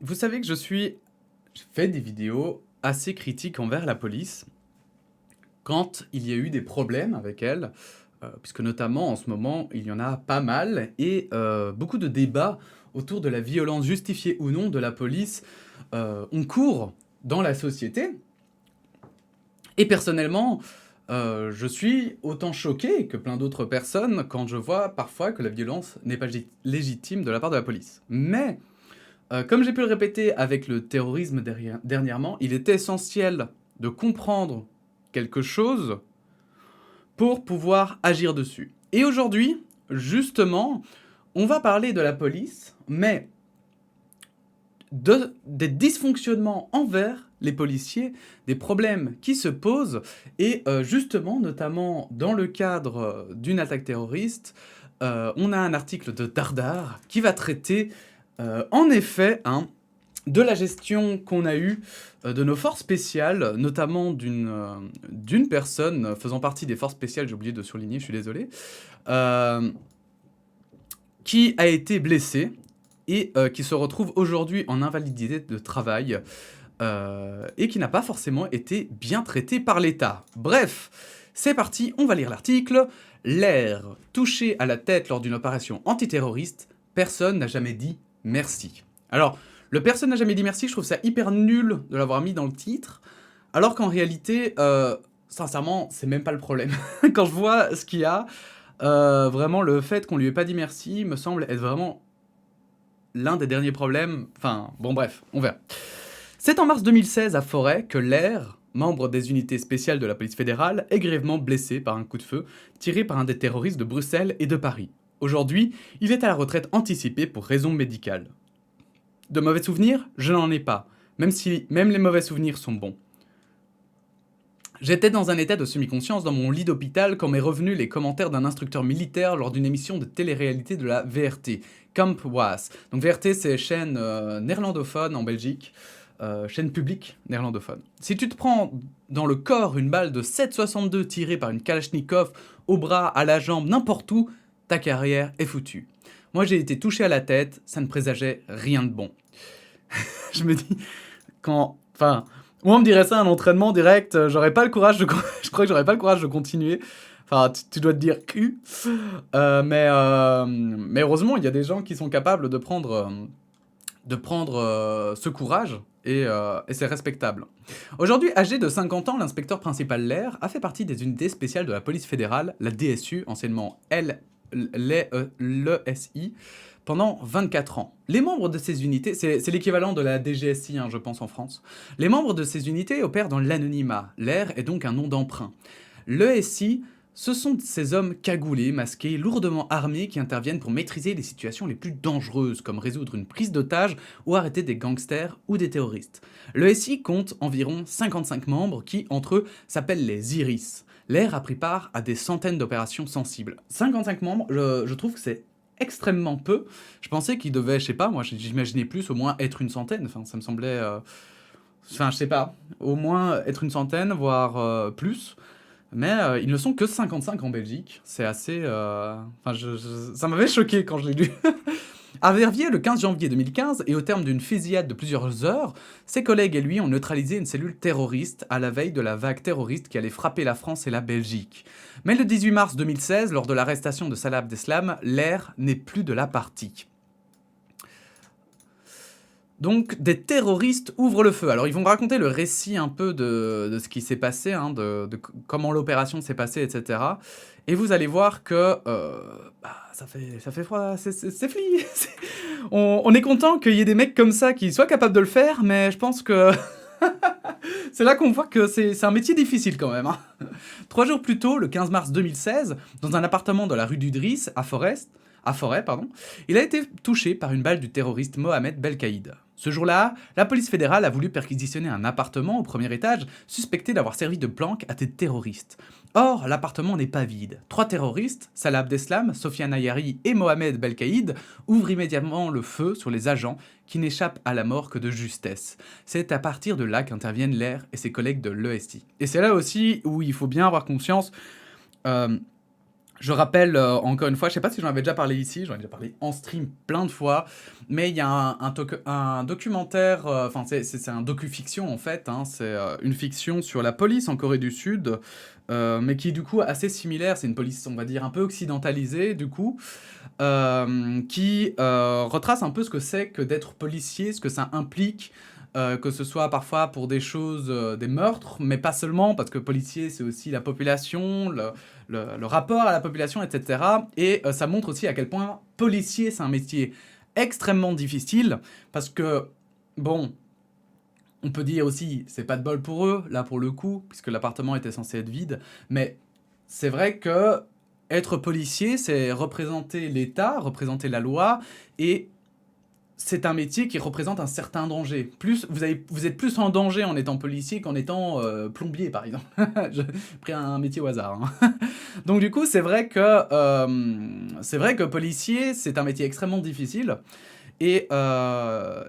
Vous savez que je fais des vidéos assez critiques envers la police quand il y a eu des problèmes avec elle, puisque notamment en ce moment, il y en a pas mal et beaucoup de débats autour de la violence justifiée ou non de la police ont cours dans la société. Et personnellement, je suis autant choqué que plein d'autres personnes quand je vois parfois que la violence n'est pas légitime de la part de la police. Mais comme j'ai pu le répéter avec le terrorisme dernièrement, il est essentiel de comprendre quelque chose pour pouvoir agir dessus. Et aujourd'hui, justement, on va parler de la police, mais des dysfonctionnements envers les policiers, des problèmes qui se posent, et justement, notamment dans le cadre d'une attaque terroriste, on a un article de Dardar qui va traiter, en effet, de la gestion qu'on a eue de nos forces spéciales, notamment d'une personne faisant partie des forces spéciales, j'ai oublié de surligner, je suis désolé, euh, qui a été blessée et qui se retrouve aujourd'hui en invalidité de travail et qui n'a pas forcément été bien traité par l'État. Bref, c'est parti, on va lire l'article. L'air touché à la tête lors d'une opération antiterroriste, personne n'a jamais dit merci. Alors, le personne n'a jamais dit merci, je trouve ça hyper nul de l'avoir mis dans le titre, alors qu'en réalité, sincèrement, c'est même pas le problème. Quand je vois ce qu'il y a, vraiment le fait qu'on lui ait pas dit merci me semble être vraiment l'un des derniers problèmes. Enfin, bon bref, on verra. C'est en mars 2016 à Forêt que l'air, membre des unités spéciales de la police fédérale, est grièvement blessé par un coup de feu tiré par un des terroristes de Bruxelles et de Paris. Aujourd'hui, il est à la retraite anticipée pour raisons médicales. De mauvais souvenirs, je n'en ai pas, même les mauvais souvenirs sont bons. J'étais dans un état de semi-conscience dans mon lit d'hôpital quand m'est revenu les commentaires d'un instructeur militaire lors d'une émission de télé-réalité de la VRT, Camp Was. Donc VRT, c'est chaîne néerlandophone en Belgique, chaîne publique néerlandophone. Si tu te prends dans le corps une balle de 7,62 tirée par une Kalachnikov, au bras, à la jambe, n'importe où, ta carrière est foutue. Moi j'ai été touché à la tête, ça ne présageait rien de bon. Je me dis, enfin, moi on me dirait ça à un entraînement direct, j'aurais pas le courage de, je crois que j'aurais pas le courage de continuer. Enfin, tu dois te dire Q. Mais heureusement, il y a des gens qui sont capables de prendre ce courage et c'est respectable. Aujourd'hui, âgé de 50 ans, l'inspecteur principal Lair a fait partie des unités spéciales de la police fédérale, la DSU, anciennement l'ESI, pendant 24 ans. Les membres de ces unités, c'est l'équivalent de la DGSI, je pense, en France. Les membres de ces unités opèrent dans l'anonymat. L'air est donc un nom d'emprunt. L'ESI, ce sont ces hommes cagoulés, masqués, lourdement armés qui interviennent pour maîtriser les situations les plus dangereuses, comme résoudre une prise d'otage ou arrêter des gangsters ou des terroristes. L'ESI compte environ 55 membres qui, entre eux, s'appellent les Iris. L'air a pris part à des centaines d'opérations sensibles. 55 membres, je trouve que c'est extrêmement peu. Je pensais qu'il devait, je sais pas, moi j'imaginais plus, au moins être une centaine. Enfin, ça me semblait. Enfin, je sais pas, au moins être une centaine, voire plus. Mais ils ne sont que 55 en Belgique. C'est assez. Enfin, ça m'avait choqué quand je l'ai lu. À Verviers, le 15 janvier 2015, et au terme d'une fusillade de plusieurs heures, ses collègues et lui ont neutralisé une cellule terroriste à la veille de la vague terroriste qui allait frapper la France et la Belgique. Mais le 18 mars 2016, lors de l'arrestation de Salah Abdeslam, l'air n'est plus de la partie. Donc, des terroristes ouvrent le feu. Alors, ils vont raconter le récit un peu de ce qui s'est passé, de comment l'opération s'est passée, etc. Et vous allez voir que ça fait froid, c'est fli. On est content qu'il y ait des mecs comme ça qui soient capables de le faire, mais je pense que c'est là qu'on voit que c'est un métier difficile quand même. 3 jours plus tôt, le 15 mars 2016, dans un appartement de la rue du Driss, à Forêt, il a été touché par une balle du terroriste Mohamed Belkaïd. Ce jour-là, la police fédérale a voulu perquisitionner un appartement au premier étage suspecté d'avoir servi de planque à des terroristes. Or, l'appartement n'est pas vide. 3 terroristes, Salah Abdeslam, Sofiane Ayari et Mohamed Belkaïd, ouvrent immédiatement le feu sur les agents qui n'échappent à la mort que de justesse. C'est à partir de là qu'interviennent Lair et ses collègues de l'ESI. Et c'est là aussi où il faut bien avoir conscience Je rappelle, encore une fois, je sais pas si j'en avais déjà parlé ici, j'en ai déjà parlé en stream plein de fois, mais il y a un documentaire, enfin c'est un docu-fiction en fait, hein, c'est une fiction sur la police en Corée du Sud, mais qui est du coup assez similaire, c'est une police on va dire un peu occidentalisée du coup, qui retrace un peu ce que c'est que d'être policier, ce que ça implique, que ce soit parfois pour des choses, des meurtres, mais pas seulement, parce que policier, c'est aussi la population, le rapport à la population, etc. Et ça montre aussi à quel point policier, c'est un métier extrêmement difficile, parce que, bon, on peut dire aussi, c'est pas de bol pour eux, là pour le coup, puisque l'appartement était censé être vide, mais c'est vrai que être policier, c'est représenter l'État, représenter la loi, et c'est un métier qui représente un certain danger. Plus, vous êtes plus en danger en étant policier qu'en étant plombier, par exemple. J'ai pris un métier au hasard. Hein. Donc du coup, c'est vrai que policier, c'est un métier extrêmement difficile. Et en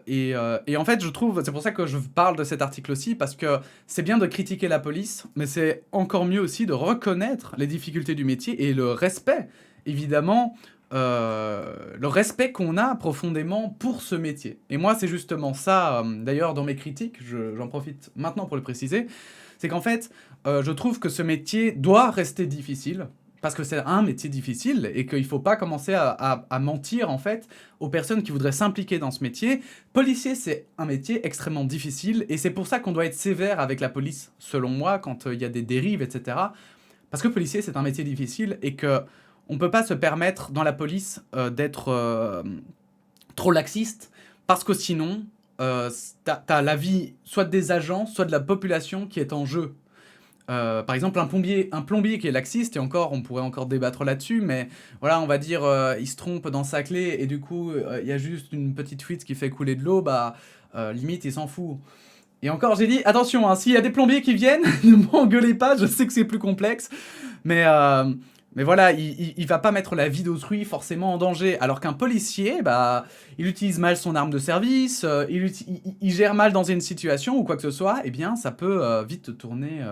fait, je trouve, c'est pour ça que je parle de cet article aussi, parce que c'est bien de critiquer la police, mais c'est encore mieux aussi de reconnaître les difficultés du métier et le respect, évidemment, le respect qu'on a profondément pour ce métier. Et moi, c'est justement ça, d'ailleurs, dans mes critiques, j'en profite maintenant pour le préciser, c'est qu'en fait, je trouve que ce métier doit rester difficile, parce que c'est un métier difficile et qu'il ne faut pas commencer à mentir en fait aux personnes qui voudraient s'impliquer dans ce métier. Policier, c'est un métier extrêmement difficile et c'est pour ça qu'on doit être sévère avec la police, selon moi, quand il y a des dérives, etc. Parce que policier, c'est un métier difficile et que on peut pas se permettre dans la police d'être trop laxiste parce que sinon, t'as la vie soit des agents, soit de la population qui est en jeu. Par exemple, un plombier qui est laxiste, et encore, on pourrait encore débattre là-dessus, mais voilà, on va dire, il se trompe dans sa clé, et du coup, il y a juste une petite fuite qui fait couler de l'eau, bah, limite, il s'en fout. Et encore, j'ai dit, attention, hein, s'il y a des plombiers qui viennent, ne m'engueulez pas, je sais que c'est plus complexe, mais, euh, mais voilà, il va pas mettre la vie d'autrui forcément en danger, alors qu'un policier, bah, il utilise mal son arme de service, il gère mal dans une situation ou quoi que ce soit, eh bien, ça peut vite tourner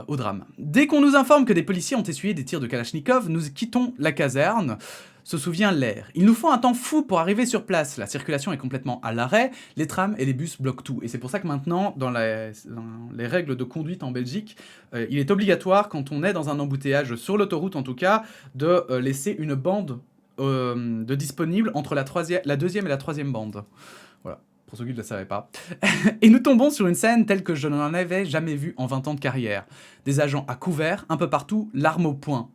au drame. Dès qu'on nous informe que des policiers ont essuyé des tirs de Kalachnikov, nous quittons la caserne. Se souvient l'air. Il nous faut un temps fou pour arriver sur place. La circulation est complètement à l'arrêt, les trams et les bus bloquent tout. Et c'est pour ça que maintenant, dans les règles de conduite en Belgique, il est obligatoire, quand on est dans un embouteillage, sur l'autoroute en tout cas, de laisser une bande de disponible entre la deuxième et la troisième bande. Voilà, pour ceux qui ne le savaient pas. Et nous tombons sur une scène telle que je n'en avais jamais vue en 20 ans de carrière. Des agents à couvert, un peu partout, l'arme au poing.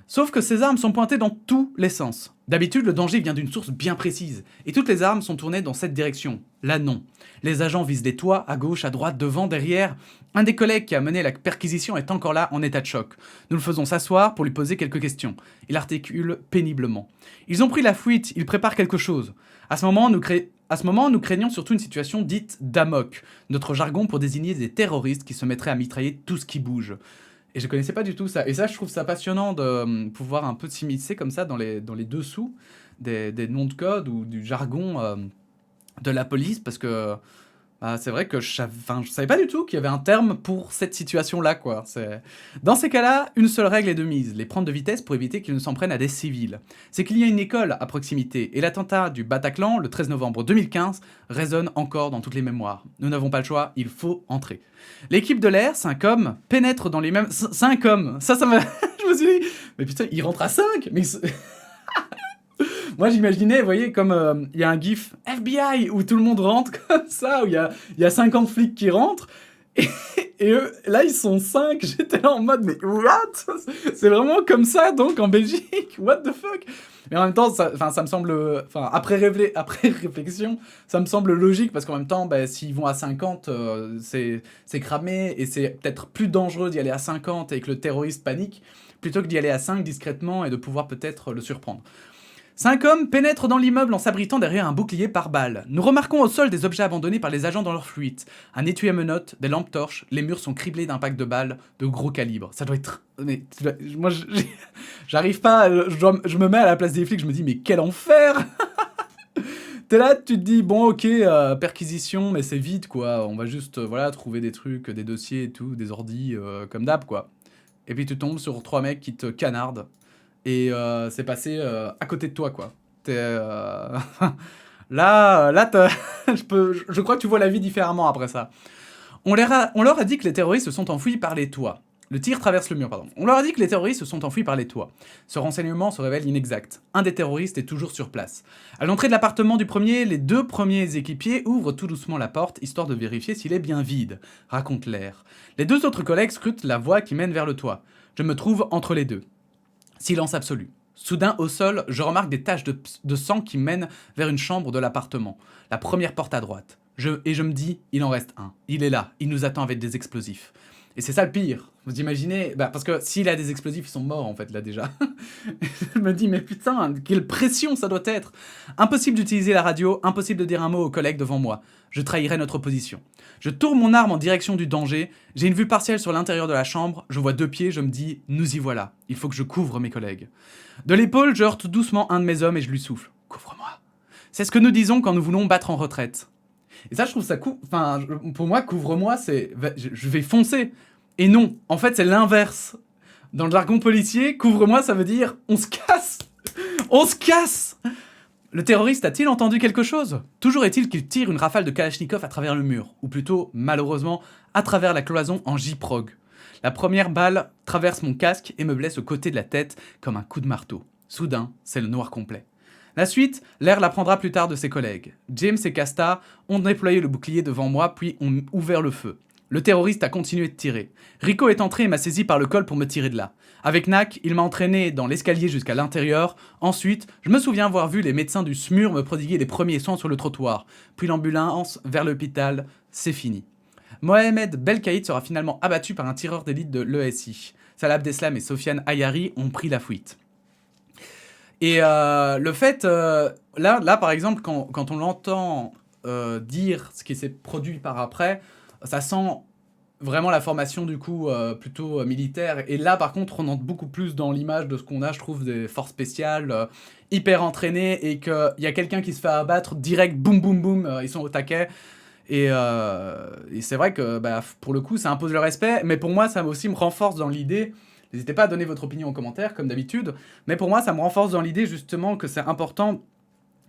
Sauf que ces armes sont pointées dans tous les sens. D'habitude, le danger vient d'une source bien précise, et toutes les armes sont tournées dans cette direction. Là, non. Les agents visent les toits, à gauche, à droite, devant, derrière. Un des collègues qui a mené la perquisition est encore là, en état de choc. Nous le faisons s'asseoir pour lui poser quelques questions. Il articule péniblement. Ils ont pris la fuite, ils préparent quelque chose. À ce moment, nous craignons surtout une situation dite d'amok, notre jargon pour désigner des terroristes qui se mettraient à mitrailler tout ce qui bouge. Et je connaissais pas du tout ça. Et ça, je trouve ça passionnant de pouvoir un peu s'immiscer comme ça dans les dessous des noms de code ou du jargon de la police, parce que bah, c'est vrai que je savais pas du tout qu'il y avait un terme pour cette situation-là, quoi. Dans ces cas-là, une seule règle est de mise, les prendre de vitesse pour éviter qu'ils ne s'en prennent à des civils. C'est qu'il y a une école à proximité, et l'attentat du Bataclan, le 13 novembre 2015, résonne encore dans toutes les mémoires. Nous n'avons pas le choix, il faut entrer. L'équipe de l'air, 5 hommes, pénètre dans les mêmes... 5 hommes, ça m'a... je me suis dit, mais putain, ils rentrent à 5 mais moi, j'imaginais, vous voyez, comme il y a un gif FBI où tout le monde rentre comme ça, où il y a 50 flics qui rentrent, et, et eux, là, ils sont 5. J'étais là en mode, mais what? C'est vraiment comme ça, donc, en Belgique? What the fuck? Mais en même temps, ça me semble... Enfin, après réflexion, ça me semble logique, parce qu'en même temps, bah, s'ils vont à 50, c'est cramé, et c'est peut-être plus dangereux d'y aller à 50 et que le terroriste panique, plutôt que d'y aller à 5 discrètement et de pouvoir peut-être le surprendre. 5 hommes pénètrent dans l'immeuble en s'abritant derrière un bouclier pare-balles. Nous remarquons au sol des objets abandonnés par les agents dans leur fuite. Un étui à menottes, des lampes torches, les murs sont criblés d'impacts de balles de gros calibre. Ça doit être... Mais, moi, j'arrive pas... Je me mets à la place des flics, je me dis, mais quel enfer. T'es là, tu te dis, bon, ok, perquisition, mais c'est vite, quoi. On va juste, voilà, trouver des trucs, des dossiers et tout, des ordis, comme d'hab, quoi. Et puis tu tombes sur 3 mecs qui te canardent. et c'est passé à côté de toi, quoi. Là, je crois que tu vois la vie différemment après ça. On leur a dit que les terroristes se sont enfuis par les toits. Le tir traverse le mur, pardon. On leur a dit que les terroristes se sont enfuis par les toits. Ce renseignement se révèle inexact. Un des terroristes est toujours sur place. À l'entrée de l'appartement du premier, les 2 premiers équipiers ouvrent tout doucement la porte, histoire de vérifier s'il est bien vide, raconte l'air. Les 2 autres collègues scrutent la voie qui mène vers le toit. Je me trouve entre les 2. Silence absolu. Soudain, au sol, je remarque des taches de sang qui mènent vers une chambre de l'appartement. La première porte à droite. Et je me dis, il en reste un. Il est là, il nous attend avec des explosifs. Et c'est ça le pire. Vous imaginez, parce que s'il a des explosifs, ils sont morts en fait là déjà. Je me dis, mais putain, quelle pression ça doit être. Impossible d'utiliser la radio, impossible de dire un mot aux collègues devant moi. Je trahirais notre position. Je tourne mon arme en direction du danger. J'ai une vue partielle sur l'intérieur de la chambre. Je vois 2 pieds, je me dis, nous y voilà. Il faut que je couvre mes collègues. De l'épaule, je heurte doucement un de mes hommes et je lui souffle. Couvre-moi. C'est ce que nous disons quand nous voulons battre en retraite. Et ça, je trouve ça cool. Enfin, pour moi, couvre-moi, c'est je vais foncer. Et non, en fait, c'est l'inverse. Dans le jargon policier, couvre-moi, ça veut dire on se casse. On se casse. Le terroriste a-t-il entendu quelque chose? Toujours est-il qu'il tire une rafale de Kalachnikov à travers le mur, ou plutôt, malheureusement, à travers la cloison en J-prog. La première balle traverse mon casque et me blesse au côté de la tête comme un coup de marteau. Soudain, c'est le noir complet. La suite, l'air l'apprendra plus tard de ses collègues. James et Casta ont déployé le bouclier devant moi, puis ont ouvert le feu. Le terroriste a continué de tirer. Rico est entré et m'a saisi par le col pour me tirer de là. Avec Nak, il m'a entraîné dans l'escalier jusqu'à l'intérieur. Ensuite, je me souviens avoir vu les médecins du SMUR me prodiguer les premiers soins sur le trottoir. Puis l'ambulance vers l'hôpital, c'est fini. Mohamed Belkaïd sera finalement abattu par un tireur d'élite de l'ESI. Salah Abdeslam et Sofiane Ayari ont pris la fuite. Et le fait, là par exemple, quand on l'entend dire ce qui s'est produit par après, ça sent vraiment la formation du coup plutôt militaire. Et là par contre, on entre beaucoup plus dans l'image de ce qu'on a, je trouve, des forces spéciales hyper entraînées et qu'il y a quelqu'un qui se fait abattre direct, boum boum boum, ils sont au taquet. Et c'est vrai que pour le coup, ça impose le respect, mais pour moi, ça aussi me renforce dans l'idée. N'hésitez pas à donner votre opinion en commentaire, comme d'habitude. Mais pour moi, ça me renforce dans l'idée, justement, que c'est important.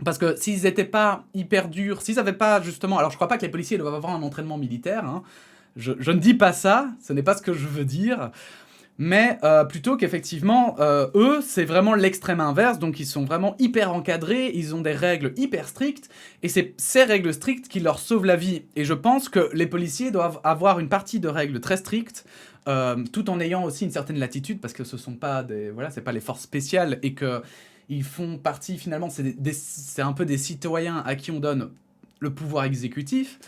Parce que s'ils n'étaient pas hyper durs, s'ils n'avaient pas, justement... Alors, je crois pas que les policiers doivent avoir un entraînement militaire. Hein. Je ne dis pas ça, ce n'est pas ce que je veux dire. Mais plutôt qu'effectivement, eux, c'est vraiment l'extrême inverse. Donc, ils sont vraiment hyper encadrés, ils ont des règles hyper strictes. Et c'est ces règles strictes qui leur sauvent la vie. Et je pense que les policiers doivent avoir une partie de règles très strictes, tout en ayant aussi une certaine latitude, parce que ce sont pas des... Voilà, c'est pas les forces spéciales, et qu'ils font partie, finalement, c'est un peu des citoyens à qui on donne le pouvoir exécutif.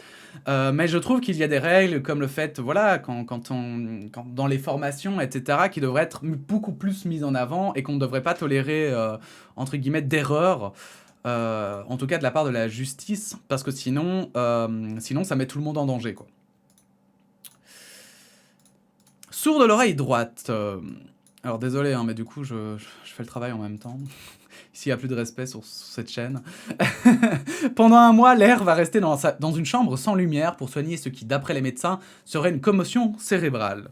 Mais je trouve qu'il y a des règles comme le fait, voilà, quand dans les formations, etc., qui devraient être beaucoup plus mises en avant et qu'on ne devrait pas tolérer, entre guillemets, d'erreurs, en tout cas de la part de la justice, parce que sinon ça met tout le monde en danger, quoi. Sourd de l'oreille droite. Alors désolé, hein, mais du coup, je fais le travail en même temps. Ici, il n'y a plus de respect sur cette chaîne. Pendant un mois, l'air va rester dans une chambre sans lumière pour soigner ce qui, d'après les médecins, serait une commotion cérébrale.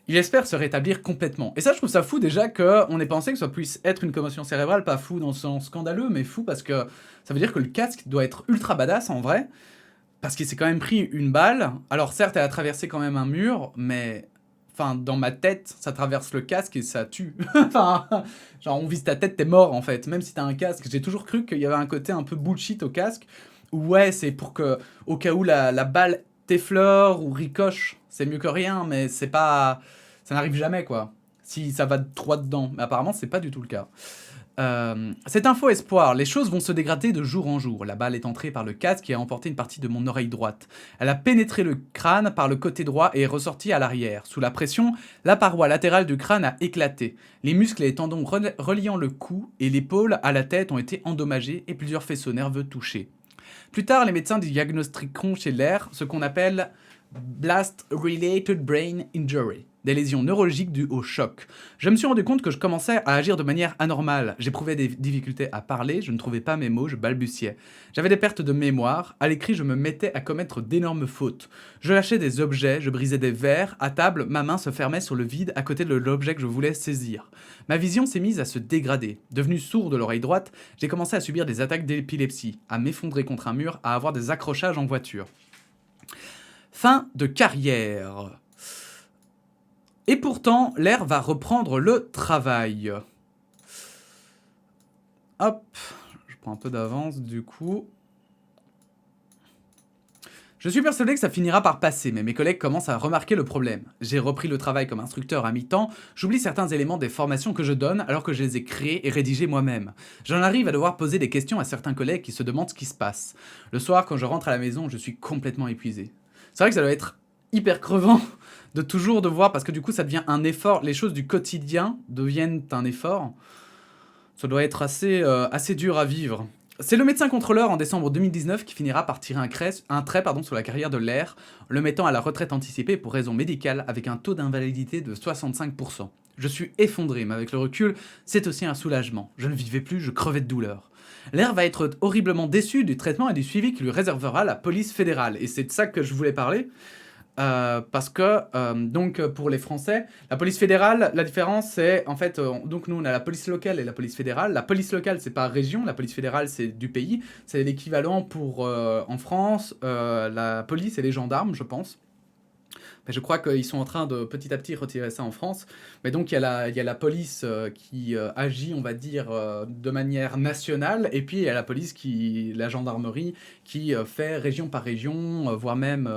Il espère se rétablir complètement. Et ça, je trouve ça fou déjà qu'on ait pensé que ça puisse être une commotion cérébrale, pas fou dans le sens scandaleux, mais fou parce que ça veut dire que le casque doit être ultra badass en vrai, parce qu'il s'est quand même pris une balle. Alors certes, elle a traversé quand même un mur, mais... Enfin, dans ma tête, ça traverse le casque et ça tue. Enfin, genre, on vise ta tête, t'es mort, en fait. Même si t'as un casque. J'ai toujours cru qu'il y avait un côté un peu bullshit au casque. Où, ouais, c'est pour que, au cas où la balle t'effleure ou ricoche, c'est mieux que rien, mais c'est pas... Ça n'arrive jamais, quoi. Si ça va droit dedans. Mais apparemment, c'est pas du tout le cas. C'est un faux espoir, les choses vont se dégrader de jour en jour. La balle est entrée par le casque et a emporté une partie de mon oreille droite. Elle a pénétré le crâne par le côté droit et est ressortie à l'arrière. Sous la pression, la paroi latérale du crâne a éclaté. Les muscles et les tendons reliant le cou et l'épaule à la tête ont été endommagés et plusieurs faisceaux nerveux touchés. Plus tard, les médecins diagnostiqueront chez l'air ce qu'on appelle Blast Related Brain Injury. des lésions neurologiques dues au choc. Je me suis rendu compte que je commençais à agir de manière anormale. J'éprouvais des difficultés à parler, je ne trouvais pas mes mots, je balbutiais. J'avais des pertes de mémoire, à l'écrit je me mettais à commettre d'énormes fautes. Je lâchais des objets, je brisais des verres, à table ma main se fermait sur le vide à côté de l'objet que je voulais saisir. Ma vision s'est mise à se dégrader. Devenu sourd de l'oreille droite, j'ai commencé à subir des attaques d'épilepsie, à m'effondrer contre un mur, à avoir des accrochages en voiture. Fin de carrière. Et pourtant, l'air va reprendre le travail. Hop, je prends un peu d'avance du coup. Je suis persuadé que ça finira par passer, mais mes collègues commencent à remarquer le problème. J'ai repris le travail comme instructeur à mi-temps, j'oublie certains éléments des formations que je donne alors que je les ai créés et rédigés moi-même. J'en arrive à devoir poser des questions à certains collègues qui se demandent ce qui se passe. Le soir, quand je rentre à la maison, je suis complètement épuisé. C'est vrai que ça doit être hyper crevant de toujours devoir, parce que du coup ça devient un effort, les choses du quotidien deviennent un effort. Ça doit être assez dur à vivre. C'est le médecin contrôleur en décembre 2019 qui finira par tirer un trait sur la carrière de l'air, le mettant à la retraite anticipée pour raison médicale avec un taux d'invalidité de 65%. Je suis effondré, mais avec le recul, c'est aussi un soulagement. Je ne vivais plus, je crevais de douleur. L'air va être horriblement déçu du traitement et du suivi que lui réservera la police fédérale. Et c'est de ça que je voulais parler. Parce que, donc pour les Français, la police fédérale, la différence c'est, en fait, donc nous on a la police locale et la police fédérale. La police locale c'est par région, la police fédérale c'est du pays. C'est l'équivalent pour, en France, la police et les gendarmes, je pense. Mais je crois qu'ils sont en train de petit à petit retirer ça en France. Mais donc il y a la police qui agit, on va dire, de manière nationale, et puis il y a la police, la gendarmerie, qui fait région par région, voire même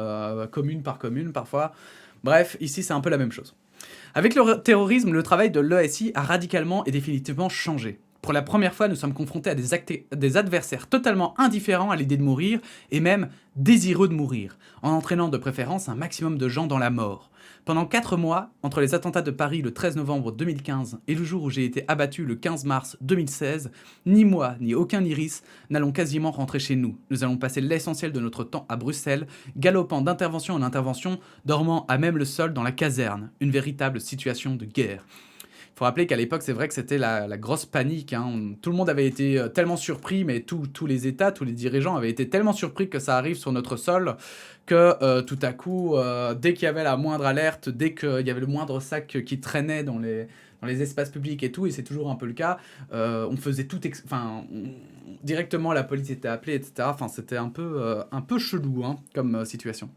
commune par commune parfois. Bref, ici c'est un peu la même chose. Avec le terrorisme, le travail de l'ESI a radicalement et définitivement changé. Pour la première fois, nous sommes confrontés à des adversaires totalement indifférents à l'idée de mourir, et même désireux de mourir, en entraînant de préférence un maximum de gens dans la mort. Pendant 4 mois, entre les attentats de Paris le 13 novembre 2015 et le jour où j'ai été abattu le 15 mars 2016, ni moi, ni aucun Iris n'allons quasiment rentrer chez nous. Nous allons passer l'essentiel de notre temps à Bruxelles, galopant d'intervention en intervention, dormant à même le sol dans la caserne. Une véritable situation de guerre. Il faut rappeler qu'à l'époque, c'est vrai que c'était la grosse panique. Hein. Tout le monde avait été tellement surpris, mais tous les États, tous les dirigeants avaient été tellement surpris que ça arrive sur notre sol que tout à coup, dès qu'il y avait la moindre alerte, dès qu'il y avait le moindre sac qui traînait dans les espaces publics et tout, et c'est toujours un peu le cas, on faisait tout... directement, la police était appelée, etc. Enfin, c'était un peu chelou hein, comme situation.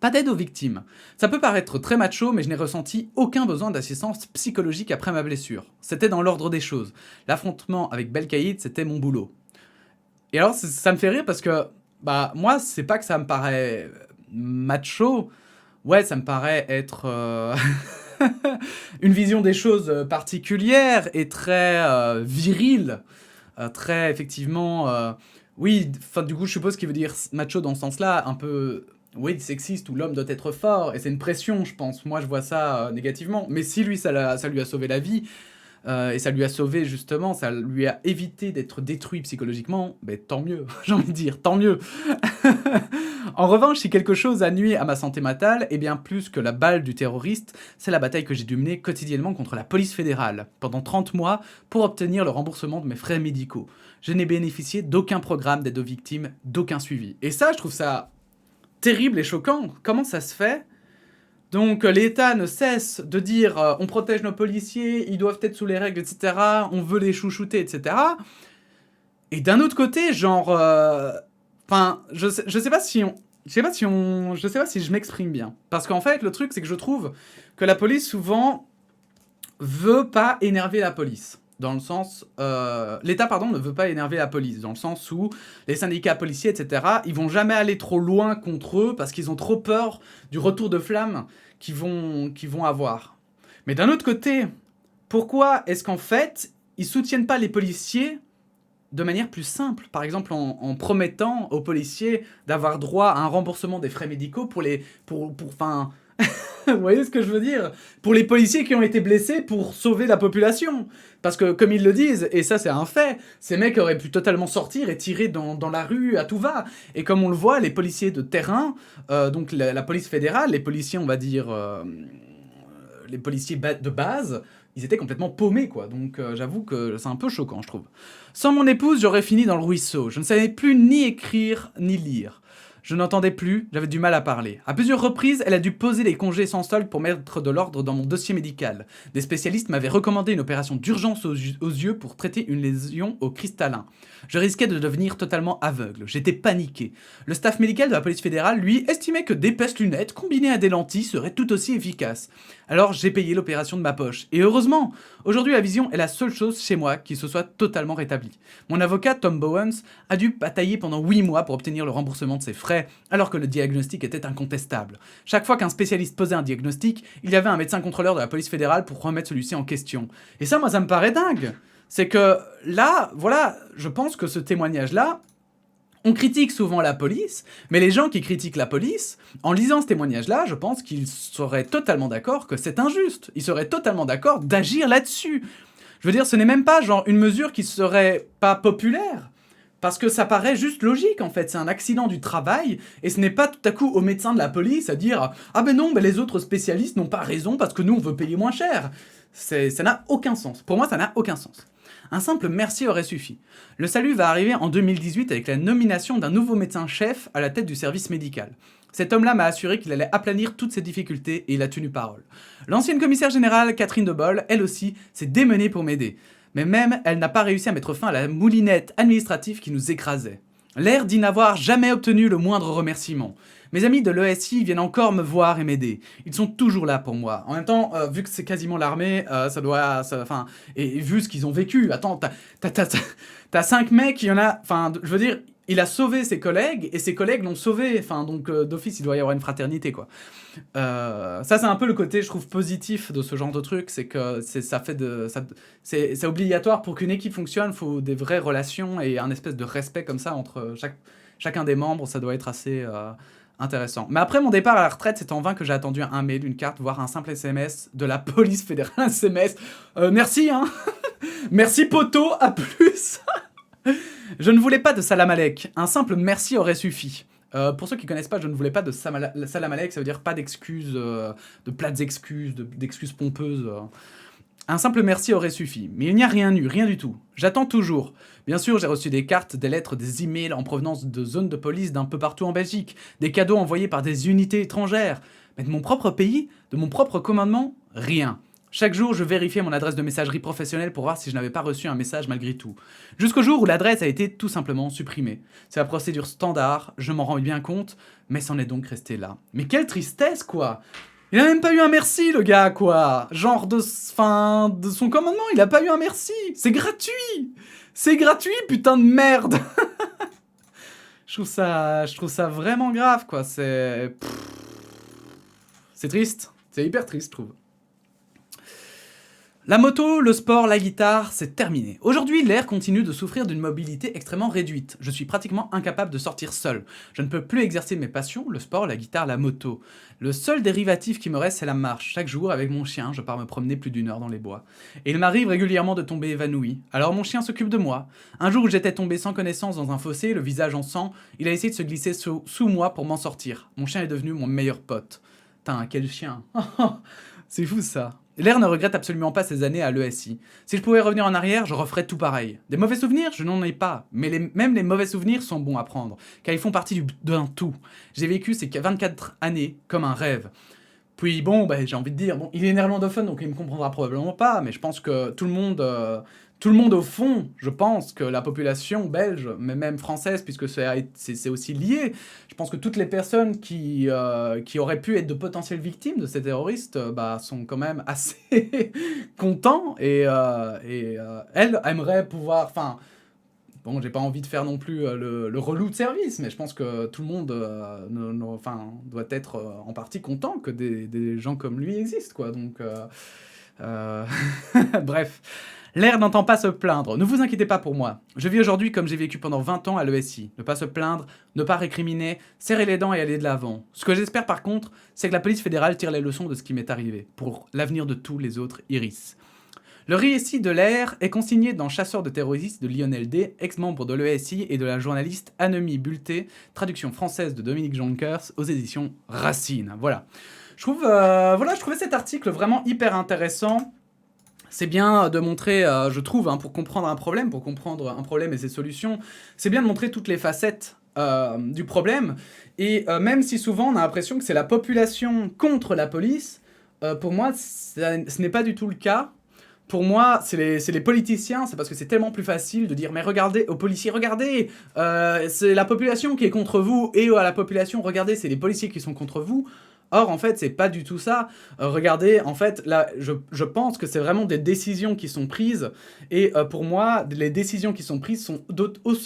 Pas d'aide aux victimes. Ça peut paraître très macho, mais je n'ai ressenti aucun besoin d'assistance psychologique après ma blessure. C'était dans l'ordre des choses. L'affrontement avec Belkaïd, c'était mon boulot. Et alors, ça me fait rire parce que, moi, c'est pas que ça me paraît macho. Ouais, ça me paraît être une vision des choses particulière et très virile. Très, effectivement... oui, du coup, je suppose qu'il veut dire macho dans ce sens-là, un peu... Oui, sexiste, où l'homme doit être fort, et c'est une pression, je pense. Moi, je vois ça négativement. Mais si lui, ça lui a sauvé la vie, et ça lui a sauvé, justement, ça lui a évité d'être détruit psychologiquement, ben tant mieux, j'ai envie de dire, tant mieux. En revanche, si quelque chose a nuit à ma santé mentale, et bien plus que la balle du terroriste, c'est la bataille que j'ai dû mener quotidiennement contre la police fédérale, pendant 30 mois, pour obtenir le remboursement de mes frais médicaux. Je n'ai bénéficié d'aucun programme d'aide aux victimes, d'aucun suivi. Et ça, je trouve ça... terrible et choquant. Comment ça se fait? Donc l'État ne cesse de dire on protège nos policiers, ils doivent être sous les règles, etc. On veut les chouchouter, etc. Et d'un autre côté, genre... je sais pas si je m'exprime bien. Parce qu'en fait, le truc, c'est que je trouve que la police, souvent, veut pas énerver la police. Dans le sens... l'État, ne veut pas énerver la police, dans le sens où les syndicats policiers, etc., ils vont jamais aller trop loin contre eux parce qu'ils ont trop peur du retour de flamme qu'ils vont avoir. Mais d'un autre côté, pourquoi est-ce qu'en fait, ils soutiennent pas les policiers de manière plus simple? Par exemple, en promettant aux policiers d'avoir droit à un remboursement des frais médicaux vous voyez ce que je veux dire? Pour les policiers qui ont été blessés pour sauver la population. Parce que, comme ils le disent, et ça c'est un fait, ces mecs auraient pu totalement sortir et tirer dans la rue à tout va. Et comme on le voit, les policiers de terrain, donc la police fédérale, les policiers, on va dire... les policiers de base, ils étaient complètement paumés, quoi. Donc j'avoue que c'est un peu choquant, je trouve. Sans mon épouse, j'aurais fini dans le ruisseau. Je ne savais plus ni écrire ni lire. Je n'entendais plus, j'avais du mal à parler. À plusieurs reprises, elle a dû poser les congés sans solde pour mettre de l'ordre dans mon dossier médical. Des spécialistes m'avaient recommandé une opération d'urgence aux yeux pour traiter une lésion au cristallin. Je risquais de devenir totalement aveugle. J'étais paniqué. Le staff médical de la police fédérale, lui, estimait que d'épaisses lunettes combinées à des lentilles seraient tout aussi efficaces. Alors j'ai payé l'opération de ma poche. Et heureusement, aujourd'hui la vision est la seule chose chez moi qui se soit totalement rétablie. Mon avocat, Tom Bowens, a dû batailler pendant 8 mois pour obtenir le remboursement de ses frais, alors que le diagnostic était incontestable. Chaque fois qu'un spécialiste posait un diagnostic, il y avait un médecin contrôleur de la police fédérale pour remettre celui-ci en question. Et ça, moi, ça me paraît dingue. C'est que là, voilà, je pense que ce témoignage-là, on critique souvent la police, mais les gens qui critiquent la police, en lisant ce témoignage-là, je pense qu'ils seraient totalement d'accord que c'est injuste. Ils seraient totalement d'accord d'agir là-dessus. Je veux dire, ce n'est même pas genre une mesure qui serait pas populaire. Parce que ça paraît juste logique, en fait. C'est un accident du travail, et ce n'est pas tout à coup au médecin de la police à dire « Ah ben non, ben les autres spécialistes n'ont pas raison parce que nous, on veut payer moins cher. » Ça n'a aucun sens. Pour moi, ça n'a aucun sens. Un simple merci aurait suffi. Le salut va arriver en 2018 avec la nomination d'un nouveau médecin-chef à la tête du service médical. Cet homme-là m'a assuré qu'il allait aplanir toutes ces difficultés et il a tenu parole. L'ancienne commissaire générale, Catherine de Boll, elle aussi, s'est démenée pour m'aider. Mais même, elle n'a pas réussi à mettre fin à la moulinette administrative qui nous écrasait. L'air dit n'avoir jamais obtenu le moindre remerciement. Mes amis de l'ESI viennent encore me voir et m'aider. Ils sont toujours là pour moi. En même temps, vu que c'est quasiment l'armée, et vu ce qu'ils ont vécu, attends, t'as 5 mecs, il y en a, enfin, je veux dire, il a sauvé ses collègues, et ses collègues l'ont sauvé, enfin, donc d'office, il doit y avoir une fraternité, quoi. Ça, c'est un peu le côté, je trouve, positif de ce genre de truc, c'est que c'est obligatoire pour qu'une équipe fonctionne, il faut des vraies relations et un espèce de respect comme ça entre chacun des membres, ça doit être assez intéressant. Mais après mon départ à la retraite, c'est en vain que j'ai attendu un mail, une carte, voire un simple SMS de la police fédérale, un SMS. Merci, hein. Merci, poteau, à plus. Je ne voulais pas de salam alek, un simple merci aurait suffi. Pour ceux qui connaissent pas, je ne voulais pas de salam alek, ça veut dire pas d'excuses, de plates excuses, d'excuses pompeuses. Un simple merci aurait suffi, mais il n'y a rien eu, rien du tout. J'attends toujours. Bien sûr, j'ai reçu des cartes, des lettres, des emails en provenance de zones de police d'un peu partout en Belgique, des cadeaux envoyés par des unités étrangères. Mais de mon propre pays, de mon propre commandement, rien. Chaque jour, je vérifiais mon adresse de messagerie professionnelle pour voir si je n'avais pas reçu un message malgré tout. Jusqu'au jour où l'adresse a été tout simplement supprimée. C'est la procédure standard, je m'en rends bien compte, mais c'en est donc resté là. Mais quelle tristesse, quoi! Il a même pas eu un merci, le gars, quoi! Genre de son commandement, il a pas eu un merci! C'est gratuit! C'est gratuit, putain de merde! Je trouve ça vraiment grave, quoi. C'est triste. C'est hyper triste, je trouve. La moto, le sport, la guitare, c'est terminé. Aujourd'hui, l'air continue de souffrir d'une mobilité extrêmement réduite. Je suis pratiquement incapable de sortir seul. Je ne peux plus exercer mes passions, le sport, la guitare, la moto. Le seul dérivatif qui me reste, c'est la marche. Chaque jour, avec mon chien, je pars me promener plus d'1 heure dans les bois. Et il m'arrive régulièrement de tomber évanoui. Alors mon chien s'occupe de moi. Un jour où j'étais tombé sans connaissance dans un fossé, le visage en sang, il a essayé de se glisser sous moi pour m'en sortir. Mon chien est devenu mon meilleur pote. Putain, quel chien. C'est fou ça. L'air ne regrette absolument pas ces années à l'ESI. Si je pouvais revenir en arrière, je referais tout pareil. Des mauvais souvenirs, je n'en ai pas. Mais même les mauvais souvenirs sont bons à prendre, car ils font partie d'un tout. J'ai vécu ces 24 années comme un rêve. Puis bon, j'ai envie de dire, bon, il est néerlandophone, donc il me comprendra probablement pas, mais je pense que tout le monde au fond, je pense que la population belge, mais même française, puisque c'est aussi lié, je pense que toutes les personnes qui auraient pu être de potentielles victimes de ces terroristes sont quand même assez contents et elles aimeraient pouvoir... Enfin, bon, j'ai pas envie de faire non plus le relou de service, mais je pense que tout le monde doit être en partie content que des gens comme lui existent, quoi. Donc, bref. L'air n'entend pas se plaindre. Ne vous inquiétez pas pour moi. Je vis aujourd'hui comme j'ai vécu pendant 20 ans à l'ESI. Ne pas se plaindre, ne pas récriminer, serrer les dents et aller de l'avant. Ce que j'espère par contre, c'est que la police fédérale tire les leçons de ce qui m'est arrivé, pour l'avenir de tous les autres Iris. Le récit de l'air est consigné dans Chasseurs de terroristes de Lionel D, ex-membre de l'ESI et de la journaliste Annemie Bulté, traduction française de Dominique Jonkers aux éditions Racine. Voilà. Voilà, je trouvais cet article vraiment hyper intéressant. C'est bien de montrer, je trouve, hein, pour comprendre un problème et ses solutions, c'est bien de montrer toutes les facettes du problème. Et même si souvent on a l'impression que c'est la population contre la police, pour moi, ce n'est pas du tout le cas. Pour moi, c'est les politiciens, c'est parce que c'est tellement plus facile de dire « Mais regardez, aux policiers, regardez, c'est la population qui est contre vous, et à la population, regardez, c'est les policiers qui sont contre vous. » Or, en fait, c'est pas du tout ça. Regardez, en fait, là, je pense que c'est vraiment des décisions qui sont prises. Et pour moi, les décisions qui sont prises sont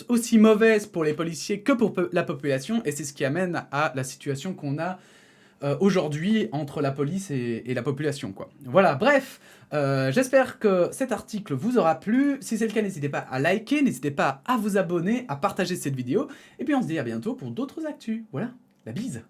aussi mauvaises pour les policiers que pour la population. Et c'est ce qui amène à la situation qu'on a aujourd'hui entre la police et la population, quoi. Voilà, bref, j'espère que cet article vous aura plu. Si c'est le cas, n'hésitez pas à liker, n'hésitez pas à vous abonner, à partager cette vidéo. Et puis on se dit à bientôt pour d'autres actus. Voilà, la bise.